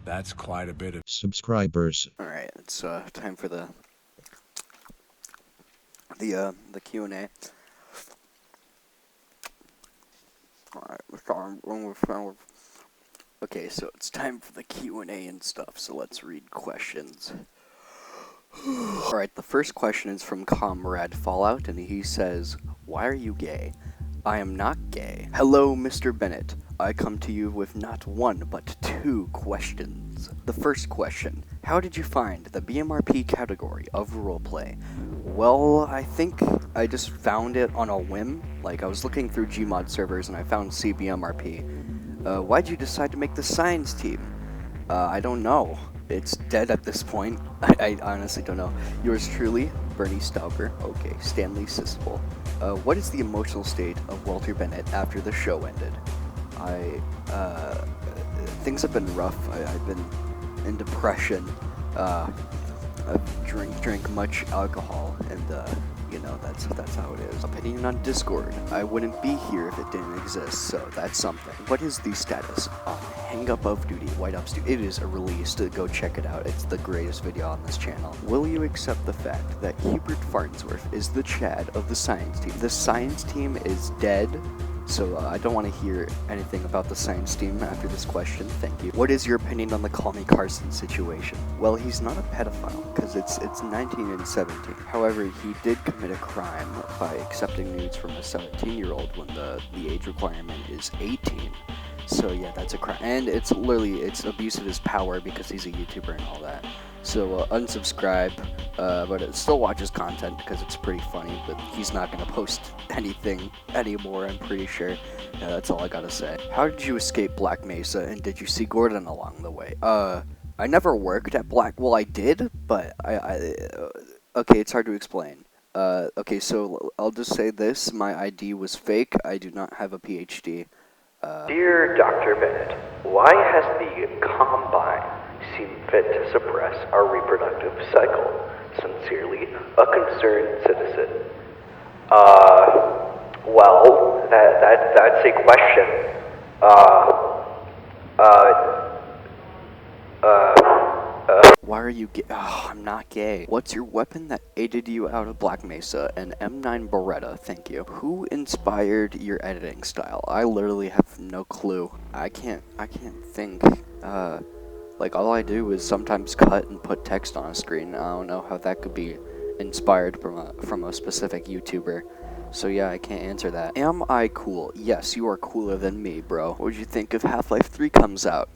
That's quite a bit of subscribers. Alright, it's time for the Q&A. Alright, okay, so it's time for the Q&A and stuff, so let's read questions. Alright, the first question is from Comrade Fallout, and he says, "Why are you gay?" I am not gay. Hello, Mr. Bennett. I come to you with not one, but two questions. The first question, how did you find the BMRP category of roleplay? Well, I think I just found it on a whim. Like, I was looking through Gmod servers and I found CBMRP. Why'd you decide to make the science team? I don't know. It's dead at this point. I honestly don't know. Yours truly, Bernie Stauber. Okay, Stanley Siskel. What is the emotional state of Walter Bennett after the show ended? Things have been rough. I've been in depression. I've drank much alcohol, and you know, that's how it is. Opinion on Discord. I wouldn't be here if it didn't exist, so that's something. What is the status on Hang Up of Duty, White Ops 2? It is released. Go check it out. It's the greatest video on this channel. Will you accept the fact that Hubert Farnsworth is the Chad of the science team? The science team is dead. So I don't want to hear anything about the science team after this question. Thank you. What is your opinion on the Call Me Carson situation? Well, he's not a pedophile because it's 19 and 17. However, he did commit a crime by accepting nudes from a 17-year-old when the age requirement is 18. So yeah, that's a crime, and it's abuse of his power because he's a YouTuber and all that. So unsubscribe, but still watch his content because it's pretty funny, but he's not going to post anything anymore, I'm pretty sure. That's all I gotta say. How did you escape Black Mesa, and did you see Gordon along the way? I never worked at well, I did, but okay, it's hard to explain. Okay, so I'll just say this, my ID was fake, I do not have a PhD. Dear Dr. Bennett, why has the Combine seen fit to suppress our reproductive cycle? Sincerely, a concerned citizen. Well, that's a question. Why are you gay? Oh, I'm not gay. What's your weapon that aided you out of Black Mesa? An M9 Beretta, thank you. Who inspired your editing style? I literally have no clue. I can't think. Like, all I do is sometimes cut and put text on a screen. I don't know how that could be inspired from a specific YouTuber. So yeah, I can't answer that. Am I cool? Yes, you are cooler than me, bro. What would you think if Half-Life 3 comes out?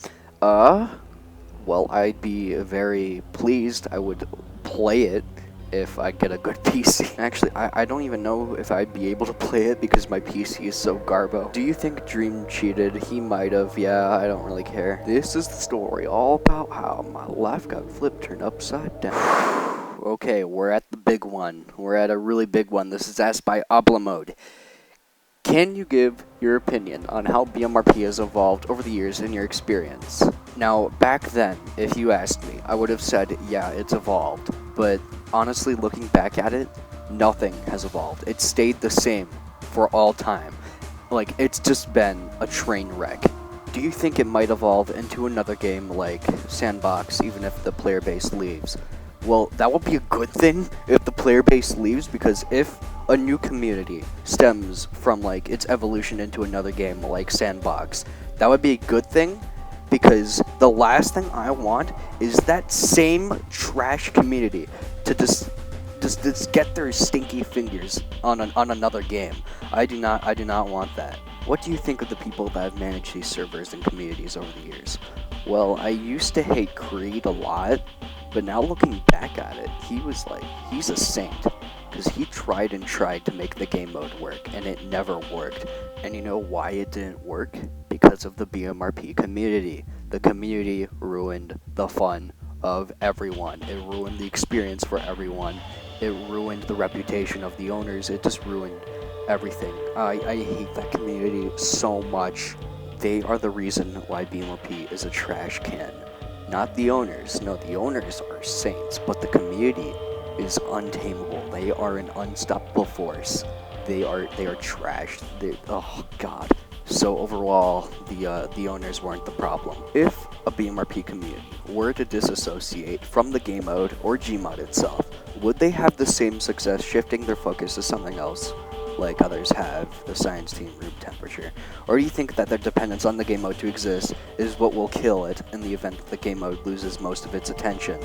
Well, I'd be very pleased. I would play it if I get a good PC. Actually, I don't even know if I'd be able to play it because my PC is so garbo. Do you think Dream cheated? He might have. Yeah, I don't really care. This is the story all about how my life got flipped, turned upside down. Okay, we're at the big one. We're at a really big one. This is asked by Oblamode. Can you give your opinion on how BMRP has evolved over the years in your experience? Now, back then, if you asked me, I would have said, yeah, it's evolved. But honestly, looking back at it, nothing has evolved. It's stayed the same for all time. Like, it's just been a train wreck. Do you think it might evolve into another game like Sandbox, even if the player base leaves? Well, that would be a good thing if the player base leaves, because if a new community stems from, like, its evolution into another game like Sandbox, that would be a good thing, because the last thing I want is that same trash community to just get their stinky fingers on another game. I do not want that. What do you think of the people that have managed these servers and communities over the years? Well, I used to hate Creed a lot, but now looking back at it, he's a saint. Because he tried and tried to make the game mode work, and it never worked. And you know why it didn't work? Because of the BMRP community. The community ruined the fun of everyone. It ruined the experience for everyone. It ruined the reputation of the owners. It just ruined everything. I hate that community so much. They are the reason why BMRP is a trash can. Not the owners. No, the owners are saints, but the community is untamable. They are an unstoppable force. They are trash. Oh god. So overall, the owners weren't the problem. If a BMRP community were to disassociate from the game mode or Gmod itself, would they have the same success shifting their focus to something else, like others have, the science team, room temperature? Or do you think that their dependence on the game mode to exist is what will kill it in the event that the game mode loses most of its attention?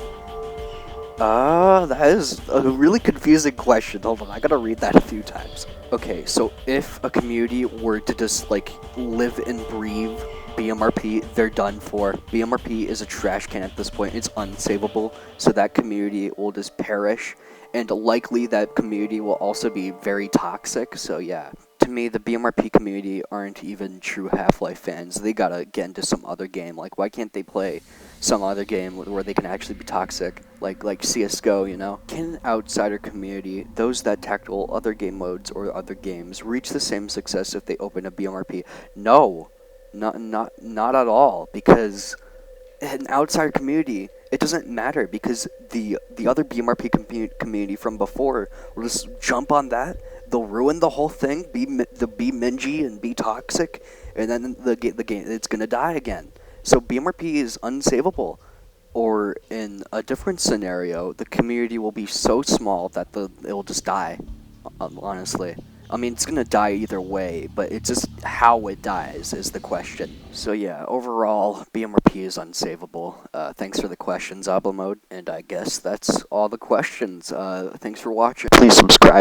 That is a really confusing question. Hold on, I gotta read that a few times. Okay, so if a community were to just, like, live and breathe BMRP, they're done for. BMRP is a trash can at this point. It's unsavable, so that community will just perish, and likely that community will also be very toxic, so yeah. To me, the BMRP community aren't even true Half-Life fans. They gotta get into some other game. Like, why can't they play some other game where they can actually be toxic, like CSGO, you know? Can an outsider community, those that tackle other game modes or other games, reach the same success if they open a BMRP? No, not at all, because an outsider community, it doesn't matter, because the other BMRP community from before will just jump on that. They'll ruin the whole thing, be mingy and be toxic, and then the game it's gonna die again. So BMRP is unsavable. Or in a different scenario, the community will be so small that it'll just die. Honestly, I mean, it's gonna die either way, but it's just how it dies is the question. So yeah, overall, BMRP is unsavable. Thanks for the questions, Oblamode, and I guess that's all the questions. Thanks for watching. Please subscribe.